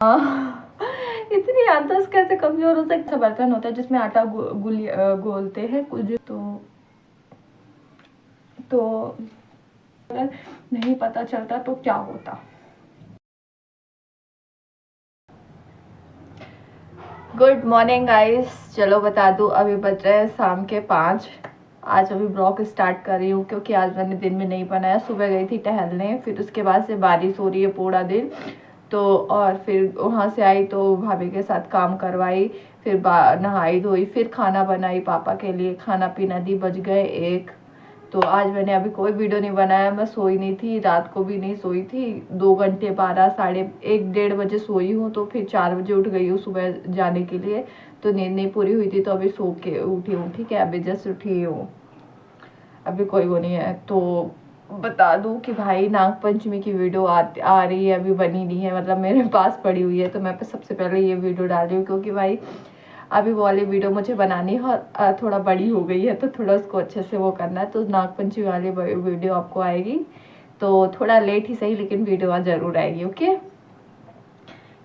इतनी याददाश्त कैसे कमजोर हो सकती है। बर्तन होता है जिसमें आटा गोलते हैं कुछ, तो अगर नहीं पता चलता तो क्या होता। गुड मॉर्निंग गाइस, चलो बता दूं, अभी बज रहे हैं शाम के 5। आज अभी ब्लॉग स्टार्ट कर रही हूँ क्योंकि आज मैंने दिन में नहीं बनाया। सुबह गई थी टहलने, फिर उसके बाद से बारिश हो रही है पूरा दिन, तो और फिर वहाँ से आई तो भाभी के साथ काम करवाई, फिर नहाई धोई, फिर खाना बनाई, पापा के लिए खाना पीना दी, बज गए 1। तो आज मैंने अभी कोई वीडियो नहीं बनाया। मैं सोई नहीं थी, रात को भी नहीं सोई थी। 2 घंटे 12 साढ़े 1 1:30 बजे सोई हूँ, तो फिर 4 बजे उठ गई हूँ सुबह जाने के लिए। तो नींद नहीं पूरी हुई थी, तो अभी सो के उठी हूँ। ठीक है, अभी जस्ट उठी हूँ, अभी कोई वो नहीं है। तो बता दूं कि भाई नाग पंचमी की वीडियो आ रही है, अभी बनी नहीं है, मतलब मेरे पास पड़ी हुई है। तो मैं सबसे पहले ये वीडियो डाल रही हूँ क्योंकि भाई अभी वो वाली वीडियो मुझे बनानी है और थोड़ा बड़ी हो गई है, तो थोड़ा उसको अच्छे से वो करना है। तो नागपंचमी वाली वीडियो आपको आएगी, तो थोड़ा लेट ही सही, लेकिन वीडियो आज ज़रूर आएगी। ओके,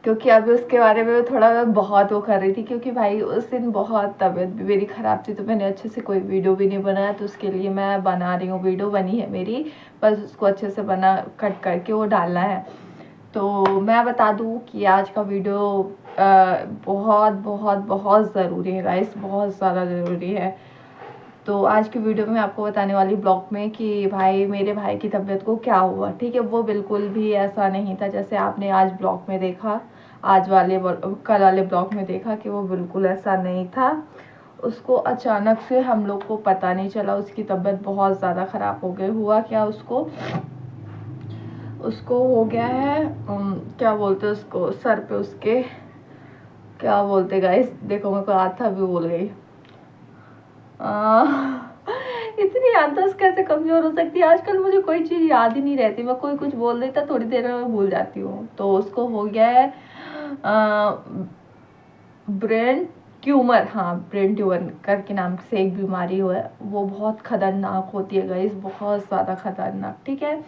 क्योंकि अभी उसके बारे में थोड़ा मैं बहुत वो कर रही थी, क्योंकि भाई उस दिन बहुत तबीयत भी मेरी ख़राब थी, तो मैंने अच्छे से कोई वीडियो भी नहीं बनाया। तो उसके लिए मैं बना रही हूँ, वीडियो बनी है मेरी, बस उसको अच्छे से बना कट करके वो डालना है। तो मैं बता दूं कि आज का वीडियो बहुत बहुत बहुत ज़रूरी है गाइस, बहुत ज़्यादा ज़रूरी है। तो आज की वीडियो में आपको बताने वाली ब्लॉग में कि भाई मेरे भाई की तबीयत को क्या हुआ। ठीक है, वो बिल्कुल भी ऐसा नहीं था जैसे आपने आज ब्लॉग में देखा, कल वाले ब्लॉग में देखा कि वो बिल्कुल ऐसा नहीं था। उसको अचानक से हम लोग को पता नहीं चला, उसकी तबीयत बहुत ज़्यादा ख़राब हो गई। हुआ क्या, उसको हो गया है क्या बोलते हैं उसको, सर पे उसके क्या बोलते गाइस, देखो मेरे को याद था अभी भूल गई। इतनी याददाश्त कैसे कमजोर हो सकती है। आजकल मुझे कोई चीज़ याद ही नहीं रहती, मैं कोई कुछ बोल देता थोड़ी देर में भूल जाती हूँ। तो उसको हो गया है ब्रेन ट्यूमर, हाँ ब्रेन ट्यूमर करके नाम से एक बीमारी है, वो बहुत खतरनाक होती है गाइस, बहुत ज़्यादा खतरनाक। ठीक है,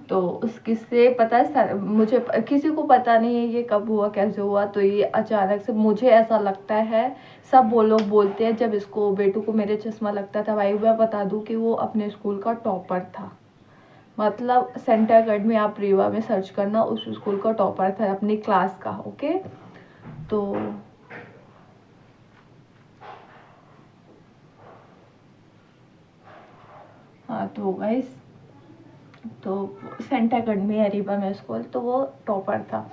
तो उसकी से पता है मुझे, किसी को पता नहीं है ये कब हुआ कैसे हुआ। तो ये अचानक से, मुझे ऐसा लगता है, सब वो लोग बोलते हैं जब इसको बेटू को मेरे चश्मा लगता था भाई, मैं बता दूं कि वो अपने स्कूल का टॉपर था। मतलब सेंटरगढ़ में आप रीवा में सर्च करना, उस स्कूल का टॉपर था अपनी क्लास का। ओके, तो हाँ, तो गाइस, तो सेंटागढ़ में है रीवा में स्कूल, तो वो टॉपर था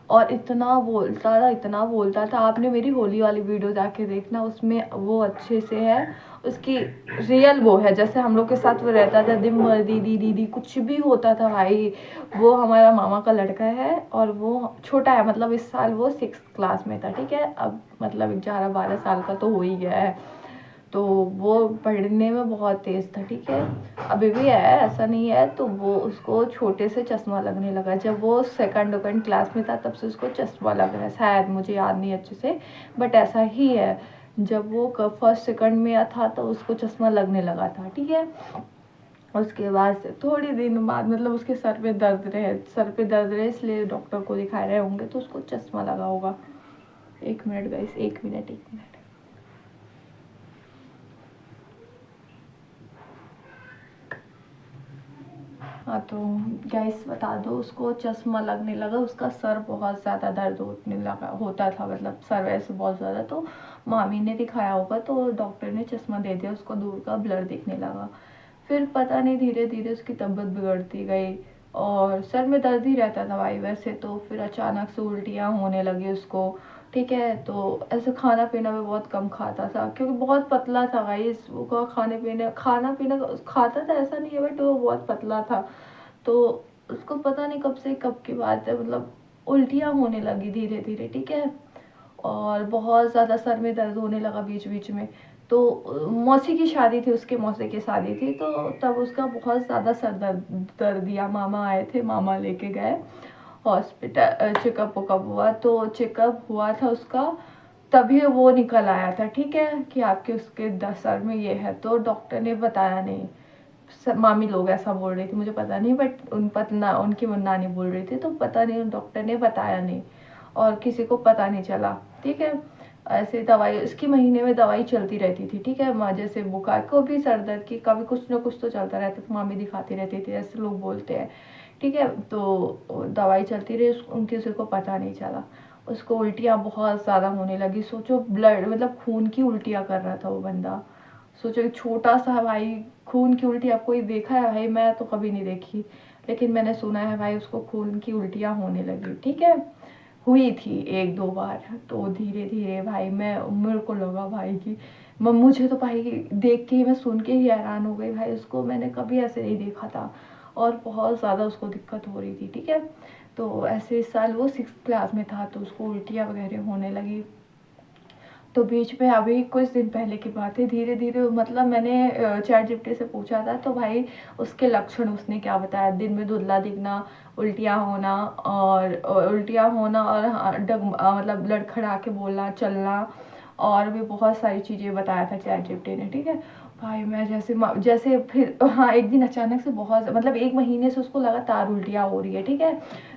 और इतना बोलता था, इतना बोलता था। आपने मेरी होली वाली वीडियो जाके देखना, उसमें वो अच्छे से है, उसकी रियल वो है जैसे हम लोग के साथ वो रहता था, दिन भर दीदी दीदी कुछ भी होता था भाई। वो हमारा मामा का लड़का है और वो छोटा है, मतलब इस साल वो 6th क्लास में था। ठीक है, अब मतलब 11 12 साल का तो हो ही गया है। तो वो पढ़ने में बहुत तेज़ था। ठीक है, अभी भी है, ऐसा नहीं है। तो वो उसको छोटे से चश्मा लगने लगा, जब वो सेकंड क्लास में था तब से उसको चश्मा लग रहा है, शायद मुझे याद नहीं अच्छे से, बट ऐसा ही है। जब वो फर्स्ट सेकंड में था तो उसको चश्मा लगने लगा था। ठीक है, उसके बाद से थोड़ी दिन बाद, मतलब उसके सर पे दर्द रहे, इसलिए डॉक्टर को दिखा रहे होंगे, तो उसको चश्मा लगा होगा। 1 मिनट गाइस, 1 मिनट 1 मिनट। हाँ, तो गैस बता दो, उसको चश्मा लगने लगा, उसका सर बहुत ज़्यादा दर्द होने लगा, होता था, मतलब सर वैसे बहुत ज़्यादा। तो मामी ने दिखाया होगा, तो डॉक्टर ने चश्मा दे दिया उसको, दूर का ब्लर दिखने लगा। फिर पता नहीं धीरे धीरे उसकी तबीयत बिगड़ती गई और सर में दर्द ही रहता था भाई वैसे तो। फिर अचानक से उल्टियाँ होने लगी उसको। ठीक है, तो ऐसे खाना पीना भी बहुत कम खाता था क्योंकि बहुत पतला था भाई। उसको खाना पीना खाता था, ऐसा नहीं है, बट वो बहुत पतला था। तो उसको पता नहीं कब से कब की बात है, मतलब उल्टियाँ होने लगी धीरे धीरे। ठीक है, और बहुत ज़्यादा सर में दर्द होने लगा बीच बीच में। तो मौसी की शादी थी, उसके मौसी की शादी थी, तो तब उसका बहुत ज़्यादा सर दर्द दिया। मामा आए थे, मामा लेके गए हॉस्पिटल, चेकअप वकअप हुआ, तो चेकअप हुआ था उसका, तभी वो निकल आया था। ठीक है, कि आपके उसके सर में ये है, तो डॉक्टर ने बताया नहीं। मामी लोग ऐसा बोल रही थी, मुझे पता नहीं, बट उनकी नानी बोल रही थी, तो पता नहीं, डॉक्टर ने बताया नहीं। और किसी को पता नहीं चला, ठीक है। ऐसे दवाई इसकी महीने में दवाई चलती रहती थी, ठीक है। जैसे बुखार को भी, सर दर्द की कभी कुछ ना कुछ तो चलता रहता था, मामी दिखाती रहती थी, ऐसे लोग बोलते हैं, ठीक है। तो दवाई चलती रही, उनके किसी को पता नहीं चला। उसको उल्टियाँ बहुत ज़्यादा होने लगी, सोचो ब्लड मतलब खून की उल्टियाँ कर रहा था वो बंदा। सोचो एक छोटा सा भाई खून की उल्टी, आप कोई देखा है भाई? मैं तो कभी नहीं देखी, लेकिन मैंने सुना है भाई उसको खून की उल्टियाँ होने लगी, ठीक है। हुई थी एक दो बार, तो धीरे धीरे भाई मेरे को लगा भाई कि मुझे तो भाई देख के ही, मैं सुन के ही हैरान हो गई भाई, उसको मैंने कभी ऐसे नहीं देखा था और बहुत ज़्यादा उसको दिक्कत हो रही थी, ठीक है। तो ऐसे इस साल वो 6th क्लास में था, तो उसको उल्टियाँ वगैरह होने लगी। तो बीच में अभी कुछ दिन पहले की बात है, धीरे धीरे मतलब मैंने चैट जीपीटी से पूछा था, तो भाई उसके लक्षण उसने क्या बताया, दिन में धुंधला दिखना, उल्टियाँ होना और मतलब लड़खड़ा के बोलना, चलना, और भी बहुत सारी चीज़ें बताया था चैट जीपीटी ने, ठीक है। भाई मैं जैसे फिर हाँ, एक दिन अचानक से बहुत मतलब 1 महीने से उसको लगातार उल्टियाँ हो रही है, ठीक है।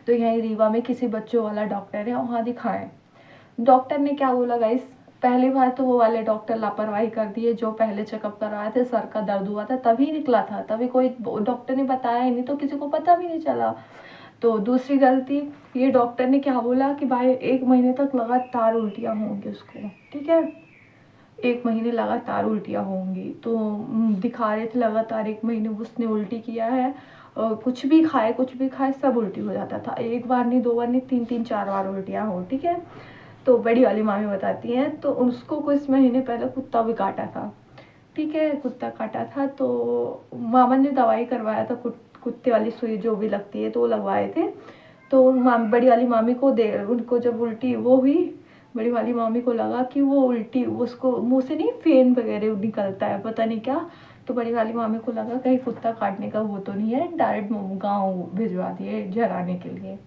तो यहीं रीवा में किसी बच्चों वाला डॉक्टर है, वहाँ दिखाएं। डॉक्टर ने क्या बोला गाइस, पहली बार तो वो वाले डॉक्टर लापरवाही कर दिए, जो पहले चेकअप करवाए थे, सर का दर्द हुआ था तभी निकला था, तभी कोई डॉक्टर ने बताया ही नहीं, तो किसी को पता भी नहीं चला। तो दूसरी गलती, ये डॉक्टर ने क्या बोला कि भाई 1 महीने तक लगातार उल्टियाँ होंगी उसको, ठीक है। 1 महीने लगातार उल्टियाँ होंगी, तो दिखा रहे थे लगातार 1 महीने उसने उल्टी किया है, कुछ भी खाए सब उल्टी हो जाता था, एक बार नहीं, 2 बार नहीं, 3-4 बार उल्टियाँ हो, ठीक है। तो बड़ी वाली मामी बताती हैं, तो उसको कुछ महीने पहले कुत्ता भी काटा था, ठीक है। कुत्ता काटा था, तो मामा ने दवाई करवाया था, कुत्ते वाली सुई जो भी लगती है, तो वो लगवाए थे। तो बड़ी वाली मामी को उनको जब उल्टी वो हुई, बड़ी वाली मामी को लगा कि वो उल्टी, उसको मुंह से नहीं फेन वगैरह निकलता है, पता नहीं क्या। तो बड़ी वाली मामी को लगा कहीं कुत्ता काटने का वो तो नहीं है, डायरेक्ट गाँव भिजवा दिए झराने के लिए।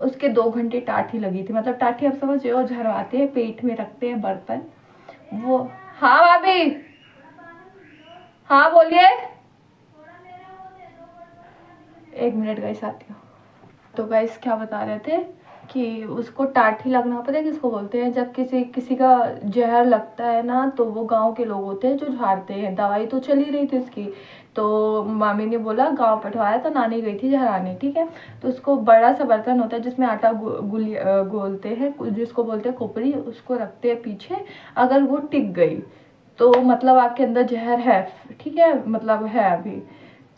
उसके 2 घंटे टाठी लगी थी, मतलब टाठी आप समझ रहे हो, झरवाते हैं, पेट में रखते हैं बर्तन वो। हाँ भाभी, हाँ बोलिए, 1 मिनट गाइस आती हूँ। तो गाइस क्या बता रहे थे कि उसको टाठी लगना पता है किसको बोलते हैं, जब किसी किसी का जहर लगता है ना, तो वो गांव के लोग होते हैं जो झाड़ते हैं, दवाई तो चल ही रही थी उसकी। तो मामी ने बोला गांव पठवाया, तो नानी गई थी झराने, ठीक है। तो उसको बड़ा सा बर्तन होता है जिसमें आटा गोलते हैं, जिसको बोलते हैं खोपड़ी, उसको रखते हैं पीछे। अगर वो टिक गई तो मतलब आपके अंदर जहर है, ठीक है, मतलब है अभी।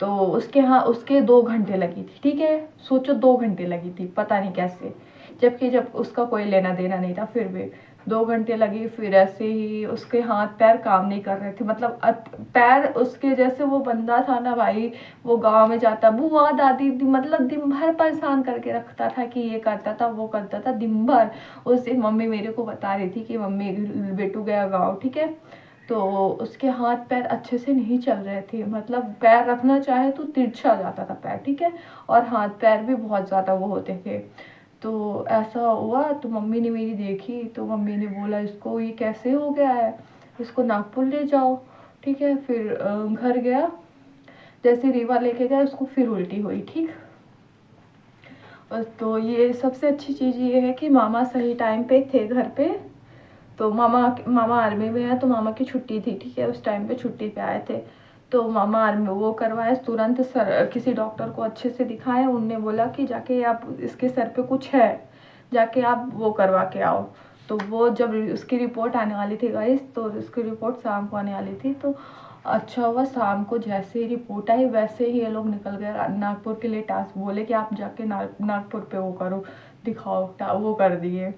तो उसके 2 घंटे लगी थी, ठीक है। सोचो 2 घंटे लगी थी, पता नहीं कैसे, जबकि जब उसका कोई लेना देना नहीं था, फिर भी 2 घंटे लगी। फिर ऐसे ही उसके हाथ पैर काम नहीं कर रहे थे, मतलब पैर उसके, जैसे वो बंदा था ना भाई, वो गांव में जाता, बुआ दादी मतलब दिन भर परेशान करके रखता था, कि ये करता था वो करता था दिन भर। उस दिन मम्मी मेरे को बता रही थी कि मम्मी बेटू गया गाँव, ठीक है। तो उसके हाथ पैर अच्छे से नहीं चल रहे थे, मतलब पैर रखना चाहे तो तिरछा जाता था पैर, ठीक है। और हाथ पैर भी बहुत ज़्यादा वो होते थे। तो ऐसा हुआ, तो मम्मी ने मेरी देखी, तो मम्मी ने बोला इसको ये कैसे हो गया है, इसको नागपुर ले जाओ, ठीक है। फिर घर गया, जैसे रीवा लेके गया उसको, फिर उल्टी हुई, ठीक। तो ये सबसे अच्छी चीज़ ये है कि मामा सही टाइम पे थे घर पे। तो मामा मामा आर्मी में है, तो मामा की छुट्टी थी, ठीक है, उस टाइम पे छुट्टी पे आए थे। तो मामा आर्मी वो करवाए तुरंत, सर किसी डॉक्टर को अच्छे से दिखाए, उनने बोला कि जाके आप, इसके सर पे कुछ है, जाके आप वो करवा के आओ। तो वो जब उसकी रिपोर्ट आने वाली थी गाइस, तो उसकी रिपोर्ट शाम को आने वाली थी, तो अच्छा हुआ शाम को जैसे ही रिपोर्ट आई वैसे ही ये लोग निकल गए नागपुर के लिए, टास्क बोले कि आप जाके नागपुर पे वो करो, दिखाओ, वो कर दिए।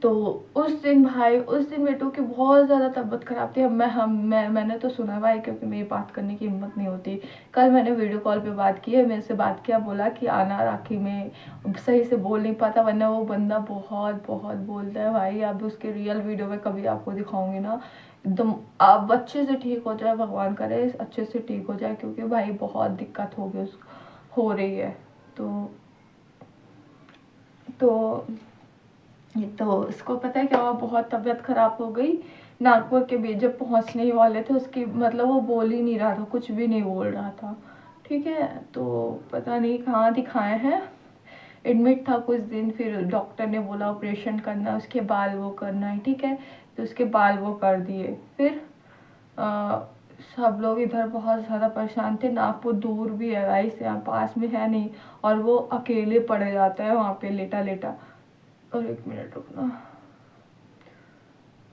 तो उस दिन भाई, उस दिन बेटू की बहुत ज़्यादा तबीयत ख़राब थी। अब मैंने तो सुना भाई, क्योंकि मेरी बात करने की हिम्मत नहीं होती। कल मैंने वीडियो कॉल पे बात की है, मेरे से बात किया, बोला कि आना राखी में, सही से बोल नहीं पाता, वरना वो बंदा बहुत बहुत बोलता है भाई। अब उसके रियल वीडियो में कभी आपको दिखाऊंगी ना, एकदम आप अच्छे से ठीक हो जाए, भगवान करे अच्छे से ठीक हो जाए, क्योंकि भाई बहुत दिक्कत हो रही है। तो तो इसको पता है क्या हुआ, बहुत तबीयत खराब हो गई। नागपुर के बीच जब पहुंचने ही वाले थे, उसकी मतलब वो बोल ही नहीं रहा था, कुछ भी नहीं बोल रहा था, ठीक है। तो पता नहीं कहाँ दिखाए हैं, एडमिट था कुछ दिन, फिर डॉक्टर ने बोला ऑपरेशन करना है, उसके बाल वो करना है, ठीक है। तो उसके बाल वो कर दिए। फिर सब लोग इधर बहुत ज़्यादा परेशान थे। नागपुर दूर भी है गाइस, यहाँ पास में है नहीं, और वो अकेले पड़ जाता है वहाँ पे लेटा लेटा। और 1 मिनट रुकना।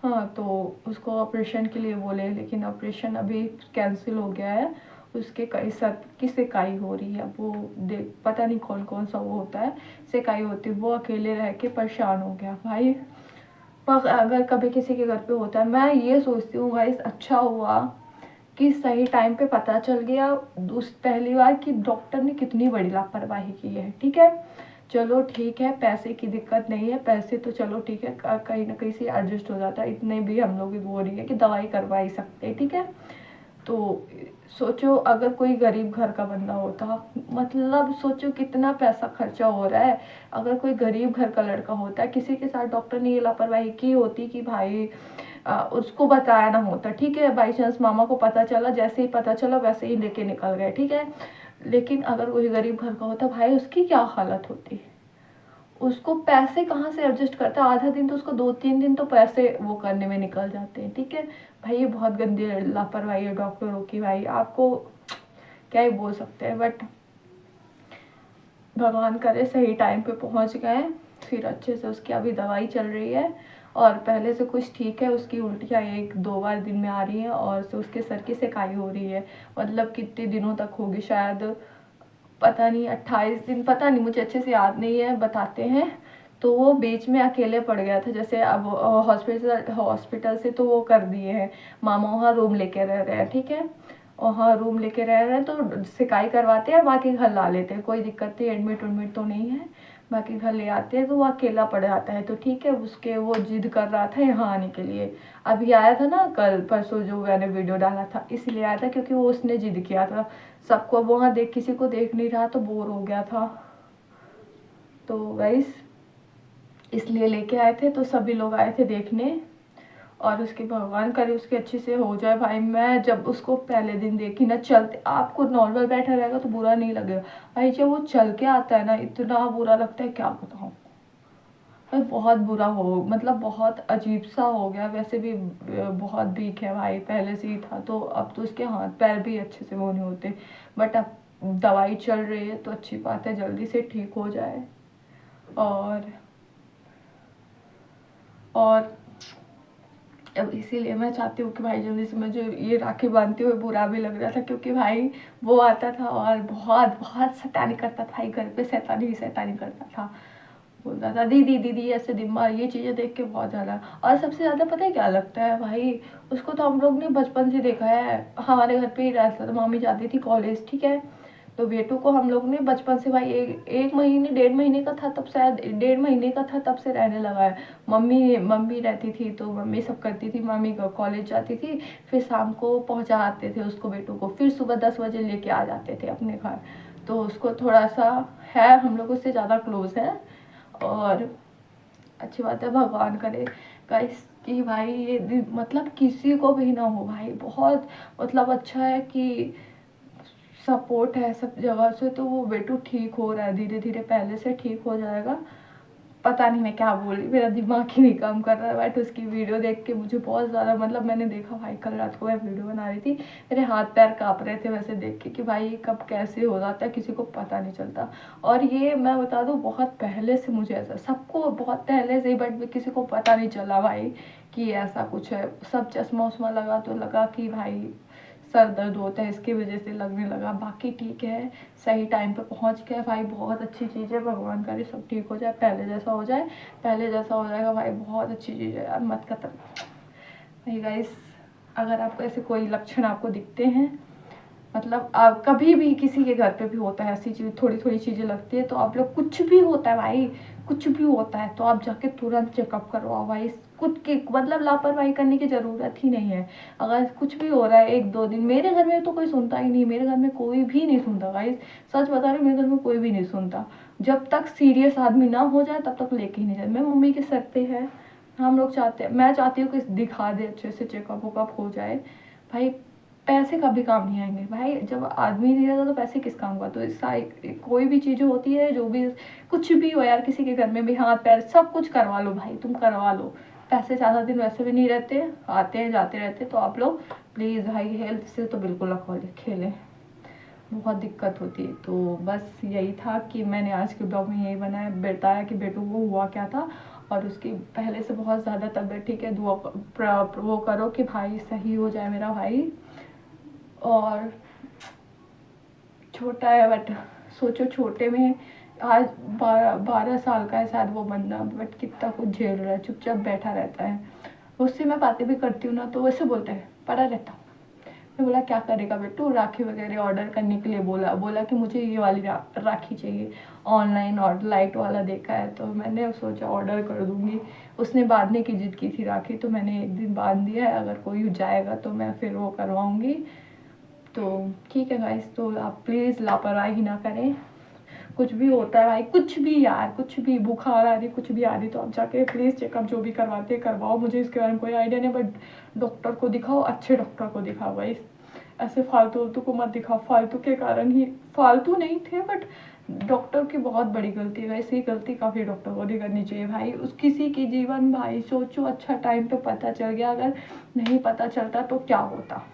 हाँ, तो उसको ऑपरेशन के लिए बोले, लेकिन ऑपरेशन अभी कैंसिल हो गया है। उसके कई सर की सिकाई हो रही है, वो देख पता नहीं कौन कौन सा वो होता है, सिकाई होती है। वो अकेले रह के परेशान हो गया भाई। पर अगर कभी किसी के घर पे होता है, मैं ये सोचती हूँ गाइस, अच्छा हुआ कि सही टाइम पे पता चल गया। उस पहली बार कि डॉक्टर ने कितनी बड़ी लापरवाही की है, ठीक है। चलो ठीक है, पैसे की दिक्कत नहीं है, पैसे तो चलो ठीक है, कहीं ना कहीं से एडजस्ट हो जाता है। इतने भी हम लोग की वो रही है कि दवाई करवा ही सकते हैं, ठीक है। तो सोचो अगर कोई गरीब घर का बंदा होता, मतलब सोचो कितना पैसा खर्चा हो रहा है। अगर कोई गरीब घर का लड़का होता, किसी के साथ डॉक्टर ने ये लापरवाही की होती कि भाई उसको बताया ना होता, ठीक है। बाई चांस मामा को पता चला, जैसे ही पता चला वैसे ही लेके निकल गए, ठीक है। लेकिन अगर कोई गरीब घर का होता भाई, उसकी क्या हालत होती। उसको पैसे कहाँ से एडजस्ट करता, आधा दिन तो उसको 2-3 दिन तो पैसे वो करने में निकल जाते हैं, ठीक है। भाई ये बहुत गंदी लापरवाही है डॉक्टरों की, भाई आपको क्या ही बोल सकते हैं। बट भगवान करे सही टाइम पे पहुंच गए। फिर अच्छे से उसकी अभी दवाई चल रही है, और पहले से कुछ ठीक है। उसकी उल्टियाँ 1-2 बार दिन में आ रही हैं, और से उसके सर की सिकाई हो रही है। मतलब कितने दिनों तक होगी, शायद पता नहीं 28 दिन, पता नहीं, मुझे अच्छे से याद नहीं है, बताते हैं। तो वो बीच में अकेले पड़ गया था, जैसे अब हॉस्पिटल से तो वो कर दिए हैं, मामा वहाँ रूम लेके रह रहे हैं, ठीक है। वहाँ रूम लेके रह रहे हैं, तो सिकाई करवाते हैं, बाकी घर ला लेते हैं, कोई दिक्कत नहीं, एडमिट उडमिट तो नहीं है। बाकी घर ले आते हैं, तो वो अकेला पड़ जाता है, तो ठीक है। उसके वो जिद कर रहा था यहाँ आने के लिए। अभी आया था ना कल परसों, जो मैंने वीडियो डाला था, इसलिए आया था क्योंकि वो उसने जिद किया था। सबको वहाँ देख, किसी को देख नहीं रहा, तो बोर हो गया था। तो गाइस इसलिए लेके आए थे, तो सभी लोग आए थे देखने। और उसके भगवान करे उसके अच्छे से हो जाए। भाई मैं जब उसको पहले दिन देखी ना चलते, आपको नॉर्मल बैठा रहेगा तो बुरा नहीं लगेगा, भाई जब वो चल के आता है ना, इतना बुरा लगता है क्या बताऊँ। भाई बहुत बुरा हो, मतलब बहुत अजीब सा हो गया। वैसे भी बहुत वीक है भाई, पहले से ही था, तो अब तो उसके हाथ पैर भी अच्छे से वो नहीं होते। बट अब दवाई चल रही है, तो अच्छी बात है, जल्दी से ठीक हो जाए। और और अब इसीलिए मैं चाहती हूँ कि भाई जल्दी से, मुझे ये राखी बांधते हुए बुरा भी लग रहा था, क्योंकि भाई वो आता था और बहुत बहुत शैतानी करता था भाई, घर पे शैतानी ही शैतानी करता था। बोलता था दीदी दीदी ऐसे दिमाग, ये चीज़ें देख के बहुत ज़्यादा। और सबसे ज़्यादा पता है क्या लगता है भाई, उसको तो हम लोग ने बचपन से देखा है, हमारे घर पे ही रहता था, मामी जाती थी कॉलेज, ठीक है। तो बेटू को हम लोग ने बचपन से भाई, एक महीने 1.5 महीने का था तब, शायद 1.5 महीने का था तब से रहने लगा है। मम्मी मम्मी रहती थी, तो मम्मी सब करती थी, मम्मी कॉलेज जाती थी, फिर शाम को पहुंचा आते थे उसको, बेटू को, फिर सुबह 10 बजे लेके आ जाते थे अपने घर। तो उसको थोड़ा सा है, हम लोग उससे ज़्यादा क्लोज है। और अच्छी बात है, भगवान करे गाइस कि भाई ये मतलब किसी को भी ना हो भाई, बहुत मतलब अच्छा है कि सपोर्ट है सब जगह से। तो वो बेटू ठीक हो रहा है धीरे धीरे, पहले से ठीक हो जाएगा। पता नहीं मैं क्या बोल रही, मेरा दिमाग ही नहीं काम कर रहा है। बट उसकी वीडियो देख के मुझे बहुत ज़्यादा, मतलब मैंने देखा भाई, कल रात को मैं वीडियो बना रही थी, मेरे हाथ पैर काँप रहे थे वैसे देख के कि भाई कब कैसे हो जाता है, किसी को पता नहीं चलता। और ये मैं बता दूँ, बहुत पहले से मुझे ऐसा, सबको बहुत पहले से ही, बट किसी को पता नहीं चला भाई कि ऐसा कुछ है। सब चश्मा उश्मा लगा तो लगा कि भाई सर दर्द होता है, इसकी वजह से लगने लगा, बाकी ठीक है। सही टाइम पे पहुंच गया भाई, बहुत अच्छी चीज़ है, भगवान करे सब ठीक हो जाए, पहले जैसा हो जाए। पहले जैसा हो जाएगा भाई, बहुत अच्छी चीज़ है यार, मत खत्म। भाई गाइस, अगर आपको ऐसे कोई लक्षण आपको दिखते हैं, मतलब आप कभी भी किसी के घर पे भी होता है ऐसी चीज़, थोड़ी थोड़ी चीज़ें लगती है, तो आप लोग, कुछ भी होता है भाई, कुछ भी होता है तो आप जाके तुरंत चेकअप करवाओ भाई। खुद की मतलब लापरवाही करने की ज़रूरत ही नहीं है। अगर कुछ भी हो रहा है 1-2 दिन, मेरे घर में तो कोई सुनता ही नहीं, मेरे घर में कोई भी नहीं सुनता भाई, सच बता रही, मेरे घर में कोई भी नहीं सुनता। जब तक सीरियस आदमी ना हो जाए तब तक लेके ही नहीं जाए। मेरी मम्मी के सर पे है, हम लोग चाहते हैं, मैं चाहती हूँ कि दिखा दे अच्छे से, चेकअप वेकअप हो जाए भाई। पैसे का भी काम नहीं आएंगे भाई। जब आदमी नहीं रहता तो पैसे किस काम का। तो इसका कोई भी चीज़ें होती है, जो भी कुछ भी हो यार, किसी के घर में भी हाथ पैर सब कुछ करवा लो भाई, तुम करवा लो। पैसे ज़्यादा दिन वैसे भी नहीं रहते, आते हैं जाते रहते। तो आप लोग प्लीज़ भाई हेल्थ से तो बिल्कुल ना खेलें, बहुत दिक्कत होती है। तो बस यही था कि मैंने आज के ब्लॉग में यही बताया कि बेटू को हुआ क्या था, और उसकी पहले से बहुत ज़्यादा तबीयत ठीक है। दुआ वो करो कि भाई सही हो जाए मेरा भाई। और छोटा है बट सोचो, छोटे में आज 12 साल का है शायद वो बंदा, बट कितना कुछ झेल रहा है, चुपचाप बैठा रहता है। उससे मैं बातें भी करती हूँ ना, तो वैसे बोलता है पड़ा रहता हूँ। मैं बोला क्या करेगा बेटू, राखी वगैरह ऑर्डर करने के लिए बोला कि मुझे ये वाली राखी चाहिए, ऑनलाइन और लाइट वाला देखा है। तो मैंने सोचा ऑर्डर कर दूँगी। उसने बांधने की जिद की थी राखी, तो मैंने एक दिन बांध दिया है। अगर कोई जाएगा तो मैं फिर वो करवाऊँगी। तो ठीक है गाइस, तो आप प्लीज़ लापरवाही ना करें। कुछ भी होता है भाई, कुछ भी यार, कुछ भी बुखार आ रही, कुछ भी आ रही, तो आप जाके प्लीज़ चेकअप जो भी करवाते करवाओ। मुझे इसके बारे में कोई आइडिया नहीं, बट डॉक्टर को दिखाओ, अच्छे डॉक्टर को दिखाओ भाई। ऐसे फालतू को मत दिखाओ। फालतू के कारण ही, फालतू नहीं थे बट डॉक्टर की बहुत बड़ी गलती है। ऐसी गलती काफ़ी डॉक्टर को नहीं करनी चाहिए भाई। उस किसी की जीवन भाई सोचो, अच्छा टाइम पे पता चल गया, अगर नहीं पता चलता तो क्या होता।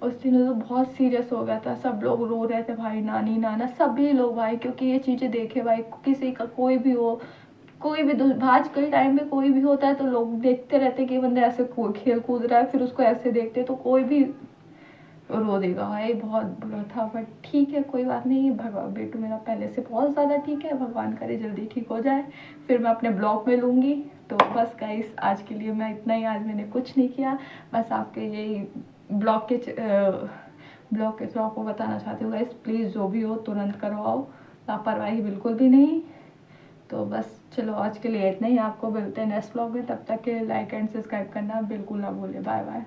उस दिन तो बहुत सीरियस हो गया था, सब लोग रो रहे थे भाई, नानी नाना सभी लोग भाई, क्योंकि ये चीज़ें देखे भाई, किसी का कोई भी हो, कोई भी आज के टाइम में कोई भी होता है तो लोग देखते रहते कि बंदा ऐसे खेल कूद रहा है, फिर उसको ऐसे देखते तो कोई भी रो देगा भाई। बहुत बुरा था, बट ठीक है कोई बात नहीं। भगवान, बेटू मेरा पहले से बहुत ज़्यादा ठीक है, भगवान करे जल्दी ठीक हो जाए, फिर मैं अपने ब्लॉग में लूँगी। तो बस गाइस आज के लिए मैं इतना ही, आज मैंने कुछ नहीं किया, बस आपके यही ब्लॉग के थ्रू आपको बताना चाहती हूँ गाइस, प्लीज़ जो भी हो तुरंत करवाओ, लापरवाही बिल्कुल भी नहीं। तो बस चलो आज के लिए इतना ही, आपको मिलते हैं नेक्स्ट ब्लॉग में। तब तक के लाइक एंड सब्सक्राइब करना बिल्कुल ना भूलें। Bye bye.